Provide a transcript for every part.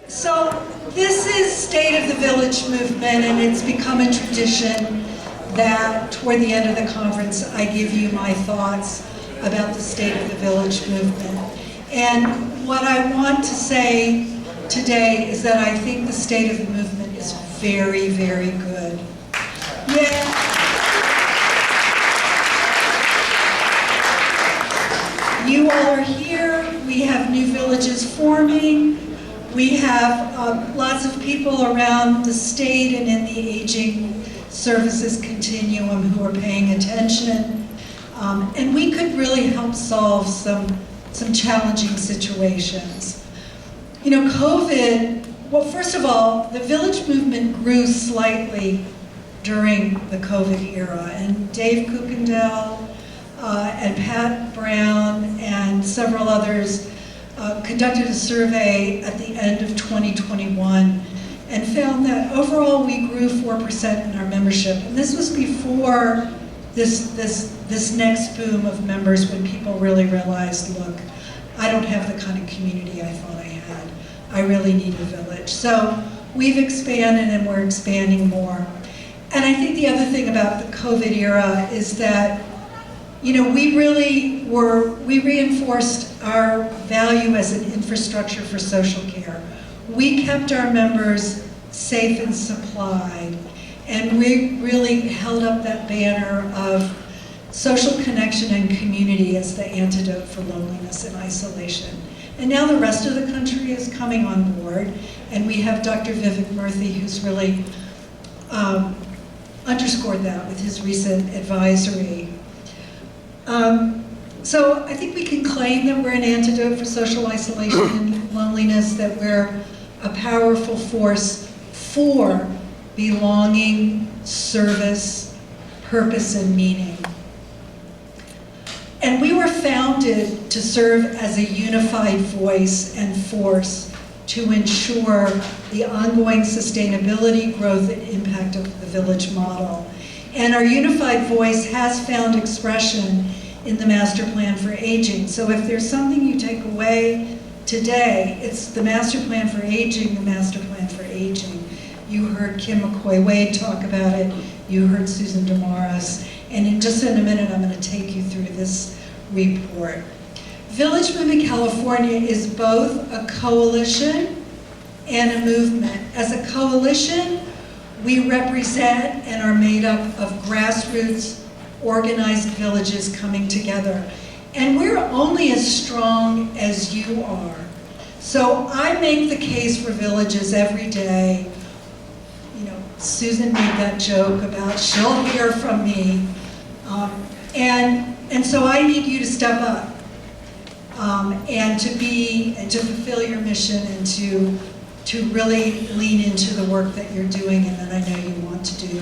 So this is State of the Village movement, and it's become a tradition that toward the end of the conference I give you my thoughts about the State of the Village movement. And what I want to say today is that I think the state of the movement is very, very good. Yeah. You all are here. We have new villages forming. We have lots of people around the state and in the aging services continuum who are paying attention. And we could really help solve some challenging situations. You know, COVID, well, first of all, the village movement grew slightly during the COVID era, and Dave Kuykendall and Pat Brown and several others conducted a survey at the end of 2021 and found that overall we grew 4% in our membership. And this was before this next boom of members, when people really realized, look, I don't have the kind of community I thought I had. I really need a village. So we've expanded and we're expanding more. And I think the other thing about the COVID era is that, you know, we reinforced our value as an infrastructure for social care. We kept our members safe and supplied, and we really held up that banner of social connection and community as the antidote for loneliness and isolation. And now the rest of the country is coming on board, and we have Dr. Vivek Murthy, who's really underscored that with his recent advisory. So I think we can claim that we're an antidote for social isolation and loneliness, that we're a powerful force for belonging, service, purpose, and meaning. And we were founded to serve as a unified voice and force to ensure the ongoing sustainability, growth, and impact of the village model. And our unified voice has found expression in the Master Plan for Aging. So if there's something you take away today, it's the Master Plan for Aging, the Master Plan for Aging. You heard Kim McCoy-Wade talk about it. You heard Susan Damaris. And just in a minute, I'm going to take you through this report. Village Movement California is both a coalition and a movement. As a coalition, we represent and are made up of grassroots, organized villages coming together. And we're only as strong as you are. So I make the case for villages every day. You know, Susan made that joke about she'll hear from me. And so I need you to step up and to fulfill your mission, and to really lean into the work that you're doing and that I know you want to do.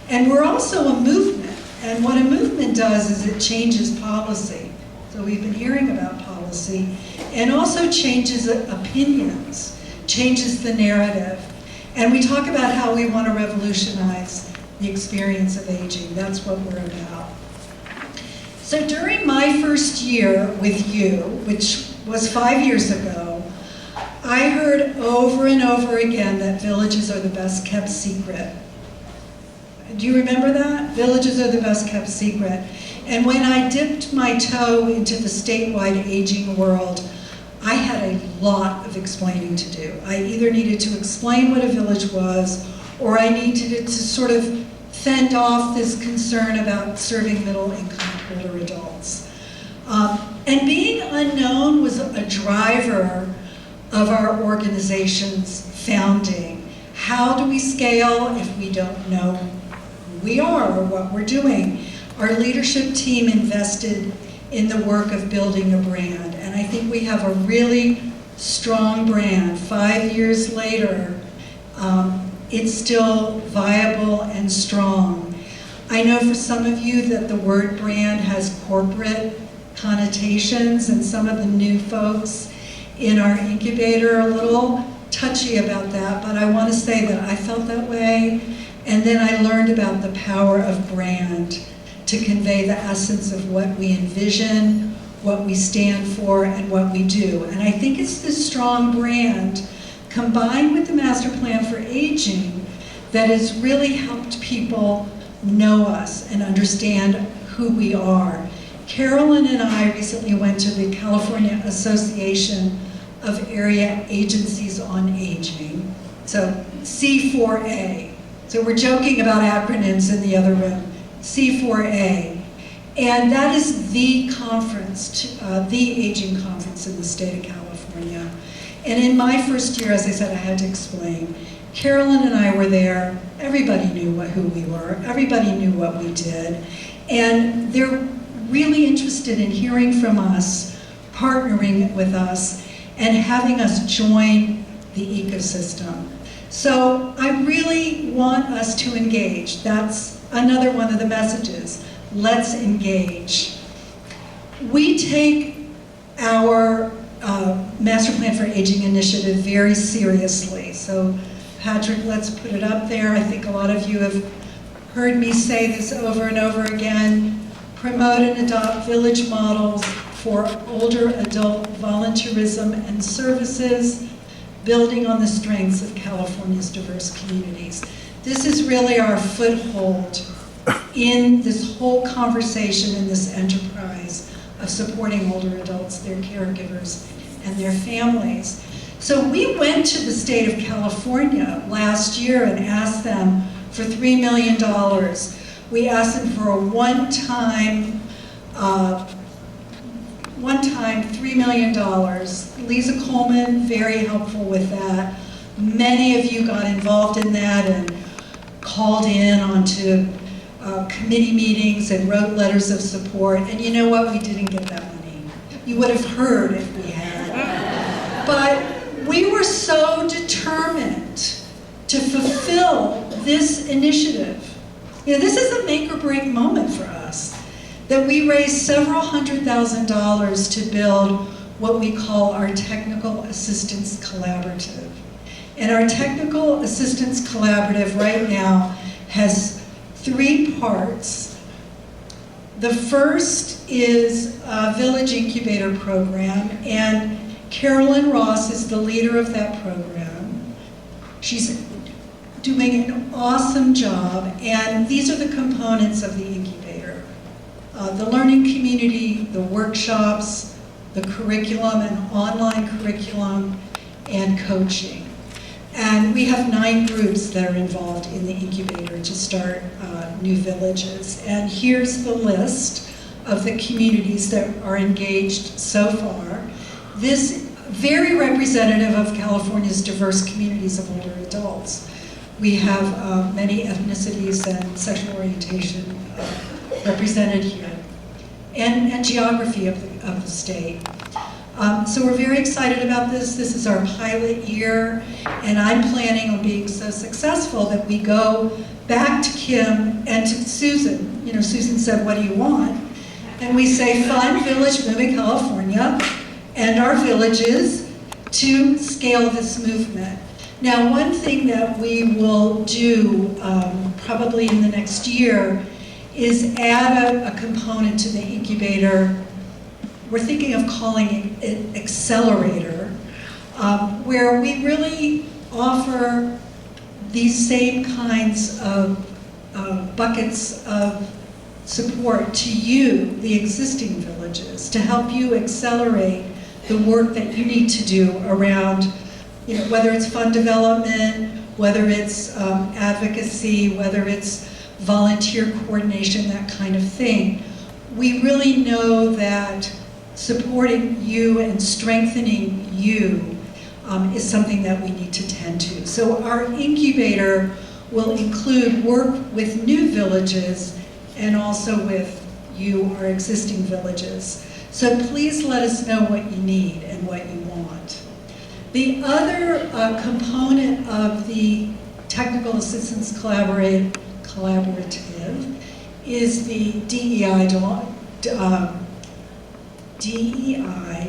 And we're also a movement. And what a movement does is it changes policy. So we've been hearing about policy, and also changes opinions, changes the narrative. And we talk about how we want to revolutionize the experience of aging. That's what we're about. So during my first year with you, which was 5 years ago, I heard over and over again that villages are the best kept secret. Do you remember that? Villages are the best kept secret. And when I dipped my toe into the statewide aging world, I had a lot of explaining to do. I either needed to explain what a village was, or I needed to sort of fend off this concern about serving middle-income older adults. And being unknown was a driver of our organization's founding. How do we scale if we don't know who we are or what we're doing? Our leadership team invested in the work of building a brand, and I think we have a really strong brand. 5 years later, it's still viable and strong. I know for some of you that the word brand has corporate connotations, and some of the new folks in our incubator are a little touchy about that, but I want to say that I felt that way, and then I learned about the power of brand to convey the essence of what we envision, what we stand for, and what we do. And I think it's this strong brand combined with the master plan for aging, that has really helped people know us and understand who we are. Carolyn and I recently went to the California Association of Area Agencies on Aging, so C4A. So we're joking about acronyms in the other room, C4A. And that is the conference, the aging conference in the state of California. And in my first year, as I said, I had to explain. Carolyn and I were there. Everybody knew who we were. Everybody knew what we did. And they're really interested in hearing from us, partnering with us, and having us join the ecosystem. So I really want us to engage. That's another one of the messages. Let's engage. We take our Master Plan for Aging initiative very seriously. So Patrick, let's put it up there. I think a lot of you have heard me say this over and over again. Promote and adopt village models for older adult volunteerism and services, building on the strengths of California's diverse communities. This is really our foothold in this whole conversation, in this enterprise of supporting older adults, their caregivers, and their families. So we went to the state of California last year and asked them for $3 million. We asked them for a one-time $3 million. Lisa Coleman, very helpful with that. Many of you got involved in that and called in onto committee meetings and wrote letters of support. And you know what? We didn't get that money. You would have heard if we had. But we were so determined to fulfill this initiative. You know, this is a make or break moment for us, that we raised several $100,000 to build what we call our Technical Assistance Collaborative. And our Technical Assistance Collaborative right now has 3 parts. The first is a Village Incubator program, and Carolyn Ross is the leader of that program. She's doing an awesome job, and these are the components of the incubator. The learning community, the workshops, the curriculum and online curriculum, and coaching. And we have 9 groups that are involved in the incubator to start new villages. And here's the list of the communities that are engaged so far. This very representative of California's diverse communities of older adults. We have many ethnicities and sexual orientation represented here, and geography of the state. So we're very excited about this. This is our pilot year, and I'm planning on being so successful that we go back to Kim and to Susan. You know, Susan said, what do you want? And we say, fund Village Moving California and our villages to scale this movement. Now, one thing that we will do probably in the next year is add a component to the incubator. We're thinking of calling it Accelerator, where we really offer these same kinds of buckets of support to you, the existing villages, to help you accelerate the work that you need to do around, you know, whether it's fund development, whether it's advocacy, whether it's volunteer coordination, that kind of thing. We really know that supporting you and strengthening you is something that we need to tend to. So our incubator will include work with new villages and also with you, our existing villages. So please let us know what you need and what you want. The other component of the Technical Assistance Collaborative is the DEI,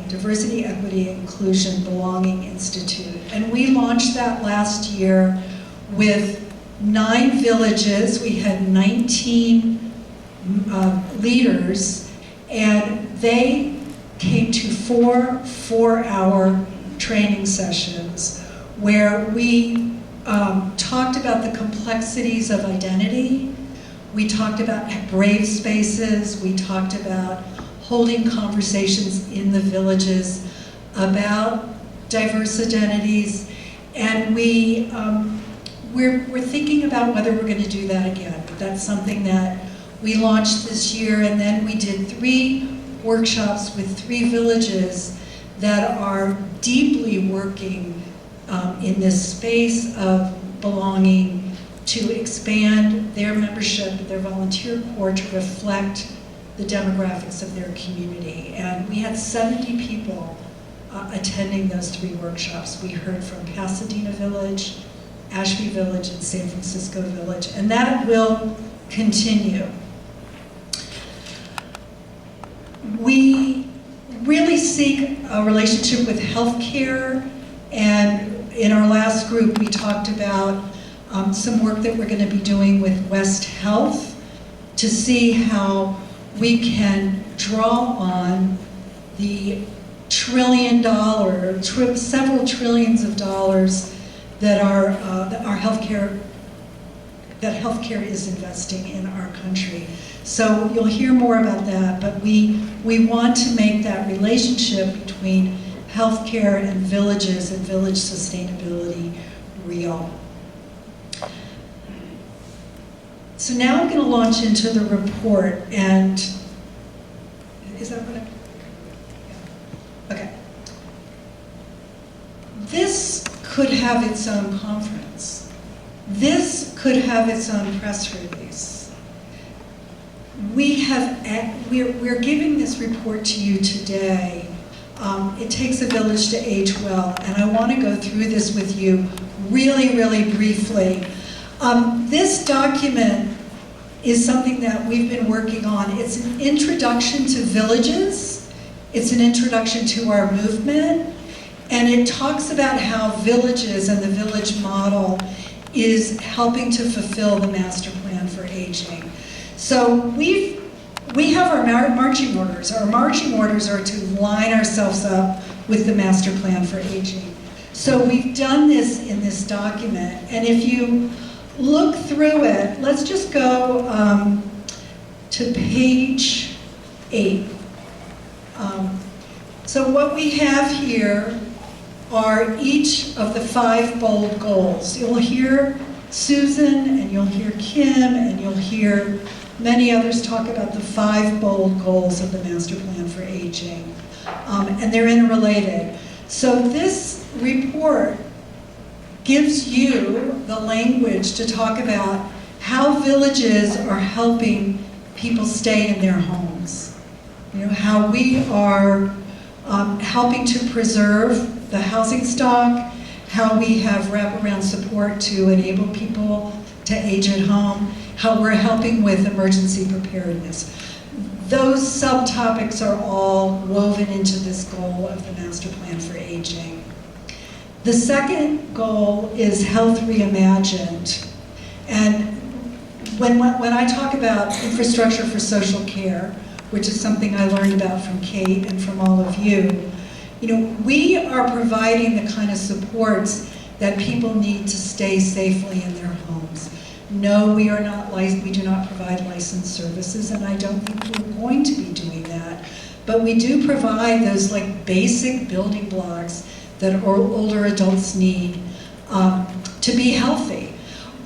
Diversity, Equity, Inclusion, Belonging Institute. And we launched that last year with 9 villages. We had 19 leaders, and they came to 4 4-hour training sessions where we talked about the complexities of identity. We talked about brave spaces. We talked about holding conversations in the villages about diverse identities. And we're thinking about whether we're going to do that again. That's something that we launched this year, and then we did 3 workshops with 3 villages that are deeply working in this space of belonging to expand their membership, their volunteer corps, to reflect the demographics of their community. And we had 70 people attending those 3 workshops. We heard from Pasadena Village, Ashby Village, and San Francisco Village, and that will continue. We really seek a relationship with healthcare, and in our last group we talked about some work that we're going to be doing with West Health to see how we can draw on the several trillions of dollars that healthcare is investing in our country. So you'll hear more about that, but we want to make that relationship between healthcare and villages and village sustainability real. So now I'm going to launch into the report, and is that what I'm? Yeah. Okay. This could have its own conference. This could have its own press release. We're giving this report to you today. It takes a village to age well, and I want to go through this with you really, really briefly. This document is something that we've been working on. It's an introduction to villages. It's an introduction to our movement. And it talks about how villages and the village model is helping to fulfill the master plan for aging. So we have our marching orders. Our marching orders are to line ourselves up with the master plan for aging. So we've done this in this document. And if you look through it, let's just go to page 8. So what we have here are each of the 5 bold goals. You'll hear Susan, and you'll hear Kim, and you'll hear many others talk about the 5 bold goals of the Master Plan for Aging. And they're interrelated. So this report gives you the language to talk about how villages are helping people stay in their homes. You know, how we are helping to preserve the housing stock, how we have wraparound support to enable people to age at home, how we're helping with emergency preparedness. Those subtopics are all woven into this goal of the Master Plan for Aging. The second goal is Health Reimagined. And when I talk about infrastructure for social care, which is something I learned about from Kate and from all of you, we are providing the kind of supports that people need to stay safely in their homes. No, we do not provide licensed services, and I don't think we're going to be doing that. But we do provide those basic building blocks that older adults need to be healthy.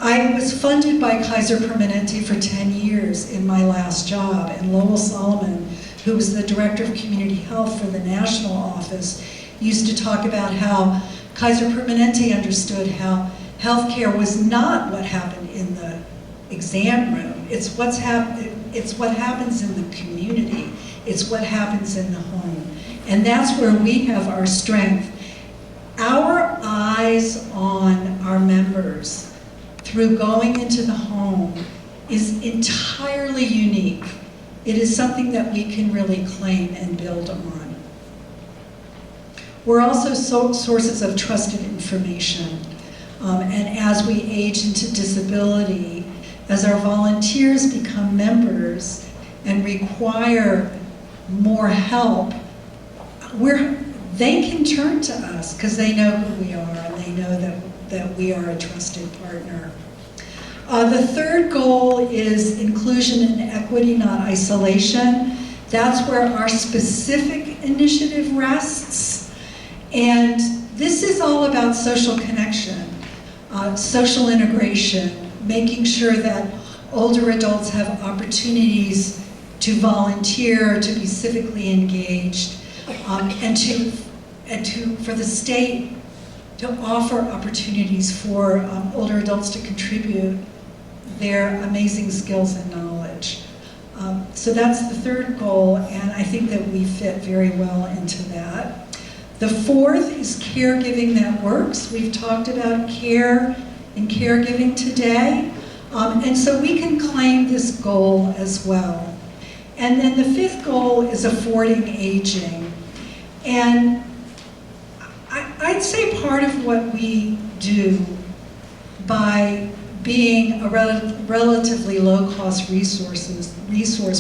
I was funded by Kaiser Permanente for 10 years in my last job, and Lowell Solomon, who was the Director of Community Health for the National Office, used to talk about how Kaiser Permanente understood how healthcare was not what happened in the exam room. It's what happens in the community. It's what happens in the home. And that's where we have our strength. Our eyes on our members through going into the home is entirely unique. It is something that we can really claim and build on. We're also sources of trusted information. And as we age into disability, as our volunteers become members and require more help, they can turn to us because they know who we are and they know that we are a trusted partner. The third goal is inclusion and equity, not isolation. That's where our specific initiative rests. And this is all about social connection, social integration, making sure that older adults have opportunities to volunteer, to be civically engaged, and for the state to offer opportunities for older adults to contribute their amazing skills and knowledge. So that's the third goal, and I think that we fit very well into that. The fourth is caregiving that works. We've talked about care and caregiving today, and so we can claim this goal as well. And then the fifth goal is affording aging. And I'd say part of what we do by being a relatively low-cost resource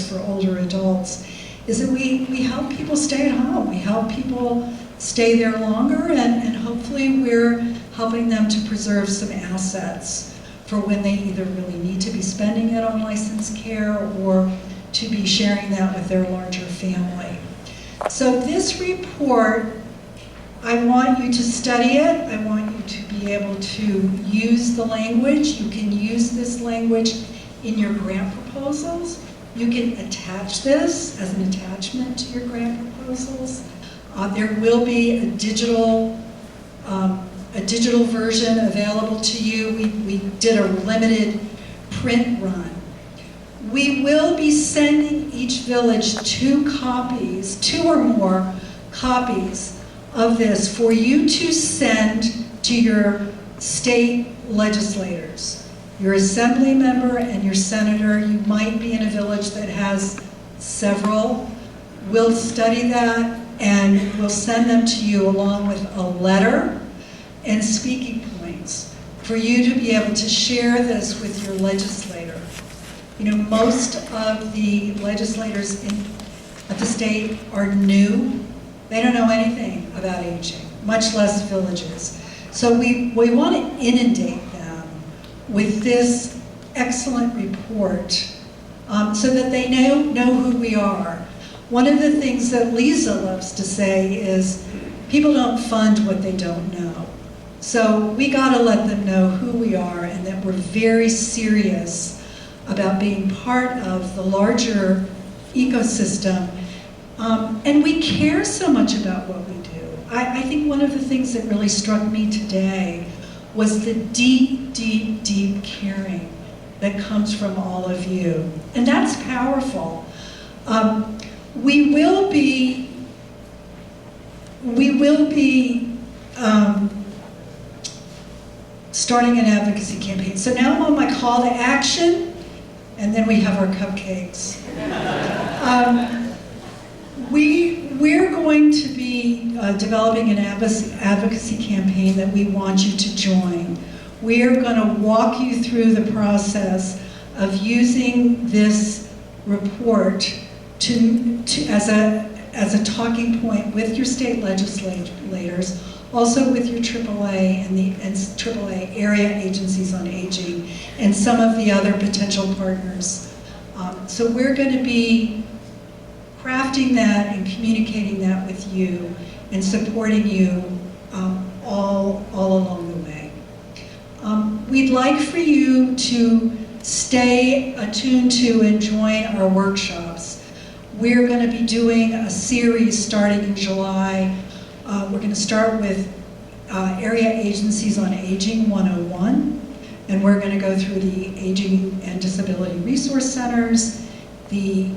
for older adults is that we help people stay at home. We help people stay there longer, and hopefully we're helping them to preserve some assets for when they either really need to be spending it on licensed care or to be sharing that with their larger family. So this report, I want you to study it. I want you to be able to use the language. You can use this language in your grant proposals. You can attach this as an attachment to your grant proposals. There will be a digital version available to you. We did a limited print run. We will be sending each village 2 or more copies of this for you to send to your state legislators, your assembly member and your senator. You might be in a village that has several. We'll study that and we'll send them to you along with a letter and speaking points for you to be able to share this with your legislator. You know, most of the legislators at the state are new. They don't know anything about aging, much less villages. So we want to inundate them with this excellent report so that they know who we are. One of the things that Lisa loves to say is, people don't fund what they don't know. So we got to let them know who we are and that we're very serious about being part of the larger ecosystem. And we care so much about what we do. I think one of the things that really struck me today was the deep, deep, deep caring that comes from all of you. And that's powerful. We will be starting an advocacy campaign. So now I'm on my call to action, and then we have our cupcakes. We're going to be developing an advocacy campaign that we want you to join. We are going to walk you through the process of using this report as a talking point with your state legislators, also with your AAA and AAA area agencies on aging, and some of the other potential partners. So we're going to be crafting that and communicating that with you and supporting you all along the way. We'd like for you to stay attuned to and join our workshops. We're going to be doing a series starting in July. We're going to start with Area Agencies on Aging 101, and we're going to go through the Aging and Disability Resource Centers, the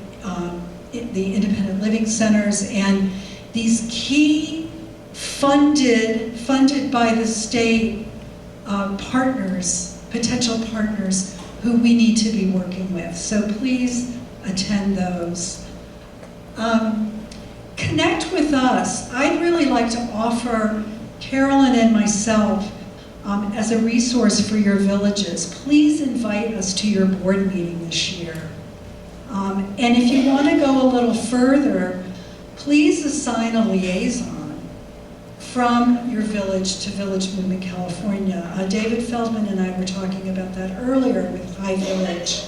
independent living centers, and these key funded by the state partners, potential partners who we need to be working with. So please attend those. Connect with us. I'd really like to offer Carolyn and myself as a resource for your villages. Please invite us to your board meeting this year. And if you want to go a little further, please assign a liaison from your village to Village Movement California. David Feldman and I were talking about that earlier with High Village.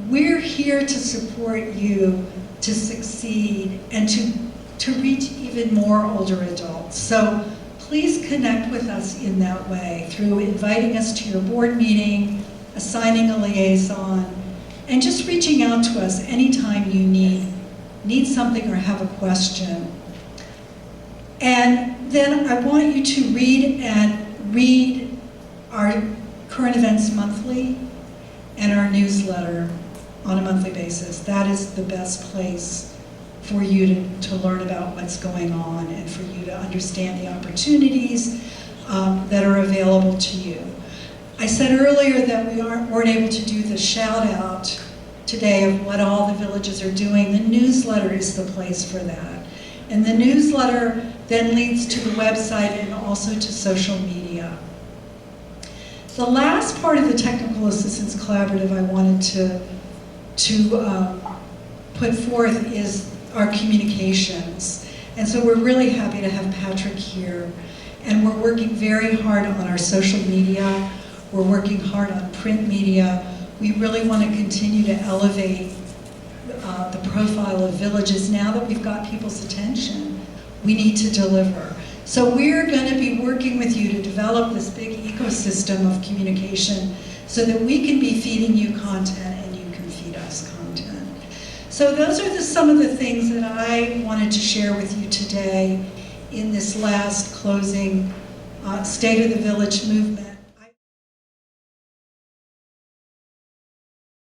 We're here to support you to succeed and to reach even more older adults. So please connect with us in that way through inviting us to your board meeting, assigning a liaison, and just reaching out to us anytime you need something or have a question. And then I want you to read our current events monthly and our newsletter on a monthly basis. That is the best place for you to learn about what's going on and for you to understand the opportunities that are available to you. I said earlier that we weren't able to do the shout out today of what all the villages are doing. The newsletter is the place for that. And the newsletter then leads to the website and also to social media. The last part of the Technical Assistance Collaborative I wanted to put forth is our communications. And so we're really happy to have Patrick here. And we're working very hard on our social media. We're working hard on print media. We really want to continue to elevate the profile of villages. Now that we've got people's attention, we need to deliver. So we're going to be working with you to develop this big ecosystem of communication so that we can be feeding you content and you can feed us content. So those are some of the things that I wanted to share with you today in this last closing State of the Village movement.